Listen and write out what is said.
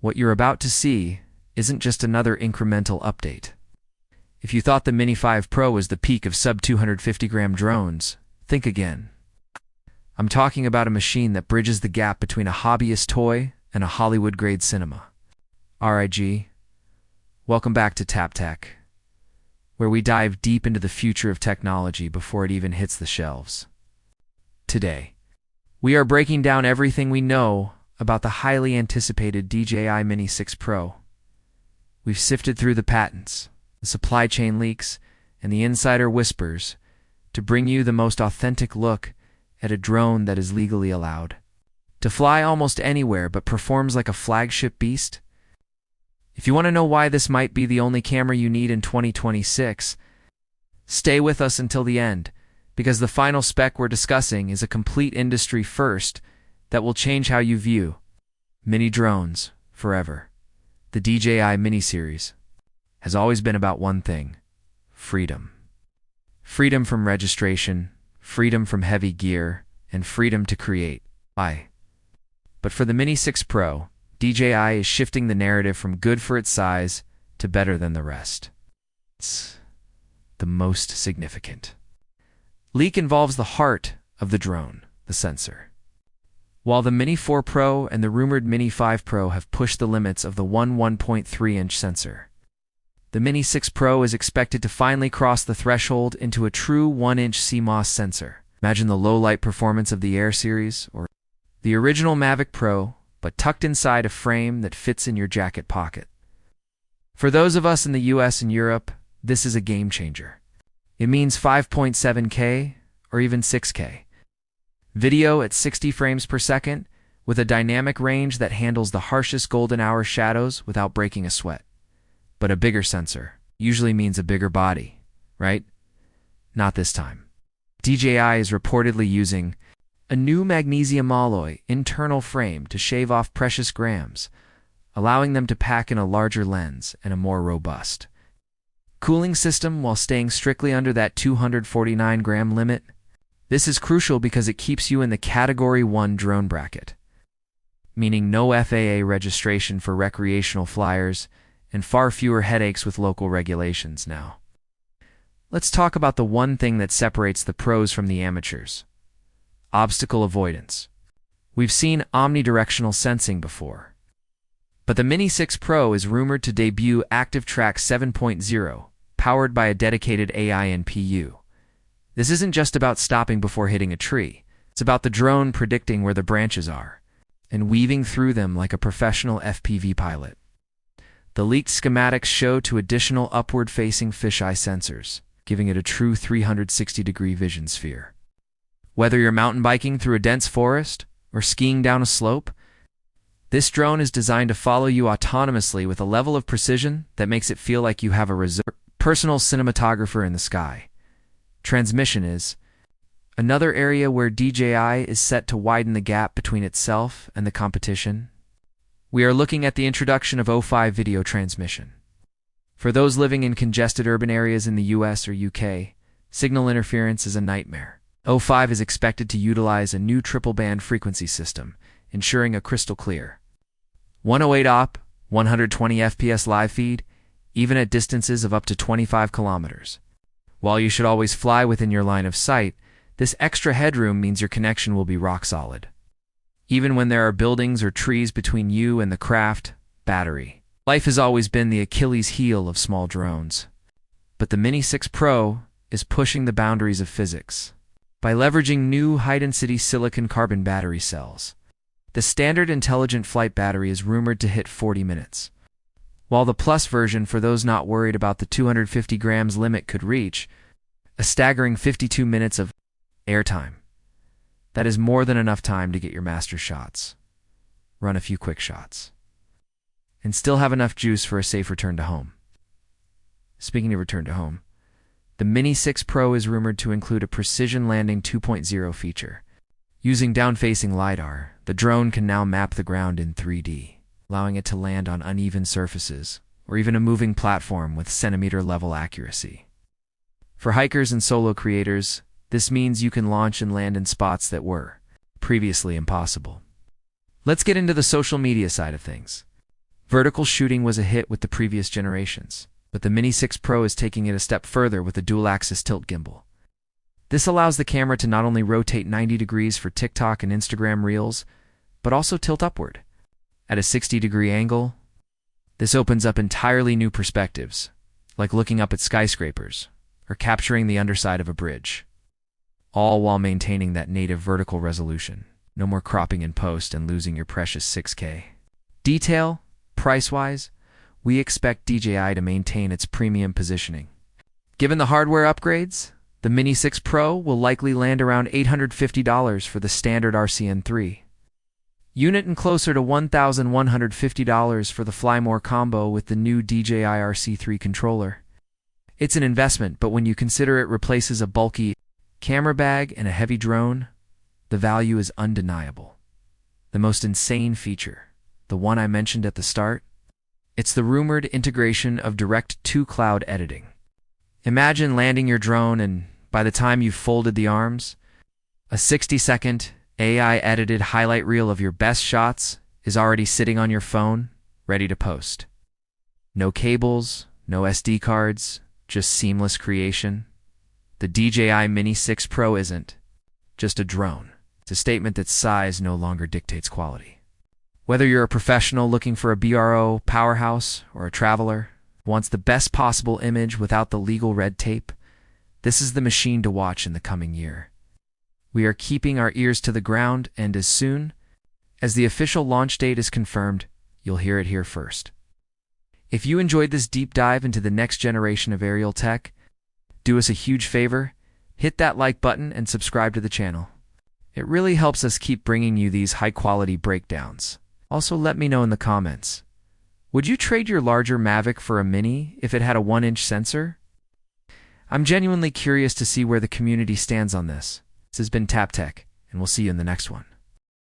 What you're about to see isn't just another incremental update. If you thought the Mini 5 Pro was the peak of sub-250-gram drones, think again. I'm talking about a machine that bridges the gap between a hobbyist toy and a Hollywood-grade cinema. RIG, welcome back to Tap Tech, where we dive deep into the future of technology before it even hits the shelves. Today, we are breaking down everything we know about the highly anticipated DJI Mini 6 Pro. We've sifted through the patents, the supply chain leaks, and the insider whispers to bring you the most authentic look at a drone that is legally allowed to fly almost anywhere but performs like a flagship beast. If you want to know why this might be the only camera you need in 2026, stay with us until the end, because the final spec we're discussing is a complete industry first that will change how you view mini drones forever. The DJI Mini series has always been about one thing: freedom. Freedom from registration, freedom from heavy gear, and freedom to create. But for the Mini 6 Pro, DJI is shifting the narrative from good for its size to better than the rest. It's the most significant leak involves the heart of the drone, the sensor. While the Mini 4 Pro and the rumored Mini 5 Pro have pushed the limits of the 1.3-inch sensor, the Mini 6 Pro is expected to finally cross the threshold into a true 1-inch CMOS sensor. Imagine the low-light performance of the Air series or the original Mavic Pro, but tucked inside a frame that fits in your jacket pocket. For those of us in the US and Europe, this is a game changer. It means 5.7K or even 6K. Video at 60 frames per second with a dynamic range that handles the harshest golden hour shadows without breaking a sweat. But a bigger sensor usually means a bigger body, right? Not this time. DJI is reportedly using a new magnesium alloy internal frame to shave off precious grams, allowing them to pack in a larger lens and a more robust cooling system while staying strictly under that 249-gram limit. This is crucial because it keeps you in the Category 1 drone bracket, meaning no FAA registration for recreational flyers and far fewer headaches with local regulations now. Let's talk about the one thing that separates the pros from the amateurs: obstacle avoidance. We've seen omnidirectional sensing before, but the Mini 6 Pro is rumored to debut Active Track 7.0, powered by a dedicated AI NPU. This isn't just about stopping before hitting a tree. It's about the drone predicting where the branches are and weaving through them like a professional FPV pilot. The leaked schematics show two additional upward-facing fisheye sensors, giving it a true 360-degree vision sphere. Whether you're mountain biking through a dense forest or skiing down a slope, this drone is designed to follow you autonomously with a level of precision that makes it feel like you have a personal cinematographer in the sky. Transmission is another area where DJI is set to widen the gap between itself and the competition. We are looking at the introduction of O5 video transmission. For those living in congested urban areas in the US or UK, signal interference is a nightmare. O5 is expected to utilize a new triple-band frequency system, ensuring a crystal clear 108 op, 120 FPS live feed, even at distances of up to 25 kilometers. While you should always fly within your line of sight, this extra headroom means your connection will be rock solid, even when there are buildings or trees between you and the craft battery. Life has always been the Achilles heel of small drones, but the Mini 6 Pro is pushing the boundaries of physics by leveraging new high-density silicon-carbon battery cells. The standard intelligent flight battery is rumored to hit 40 minutes, while the Plus version, for those not worried about the 250 grams limit, could reach a staggering 52 minutes of airtime. That is more than enough time to get your master shots, run a few quick shots, and still have enough juice for a safe return to home. Speaking of return to home, the Mini 6 Pro is rumored to include a Precision Landing 2.0 feature. Using down-facing LiDAR, the drone can now map the ground in 3D, allowing it to land on uneven surfaces or even a moving platform with centimeter-level accuracy. For hikers and solo creators, this means you can launch and land in spots that were previously impossible. Let's get into the social media side of things. Vertical shooting was a hit with the previous generations, but the Mini 6 Pro is taking it a step further with a dual-axis tilt gimbal. This allows the camera to not only rotate 90 degrees for TikTok and Instagram Reels, but also tilt upward at a 60-degree angle. This opens up entirely new perspectives, like looking up at skyscrapers or capturing the underside of a bridge, all while maintaining that native vertical resolution. No more cropping in post and losing your precious 6K. Detail, price-wise, we expect DJI to maintain its premium positioning. Given the hardware upgrades, the Mini 6 Pro will likely land around $850 for the standard RCN3 unit and closer to $1,150 for the Fly More combo with the new DJI RC3 controller. It's an investment, but when you consider it replaces a bulky camera bag and a heavy drone, the value is undeniable. The most insane feature, the one I mentioned at the start, it's the rumored integration of direct-to-cloud editing. Imagine landing your drone and, by the time you've folded the arms, a 60-second AI-edited highlight reel of your best shots is already sitting on your phone, ready to post. No cables, no SD cards, just seamless creation. The DJI Mini 6 Pro isn't just a drone. It's a statement that size no longer dictates quality. Whether you're a professional looking for a BRO powerhouse or a traveler who wants the best possible image without the legal red tape, this is the machine to watch in the coming year. We are keeping our ears to the ground, and as soon as the official launch date is confirmed, you'll hear it here first. If you enjoyed this deep dive into the next generation of aerial tech, do us a huge favor, hit that like button and subscribe to the channel. It really helps us keep bringing you these high-quality breakdowns. Also, let me know in the comments, would you trade your larger Mavic for a Mini if it had a 1-inch sensor? I'm genuinely curious to see where the community stands on this. This has been Tap Tech, and we'll see you in the next one.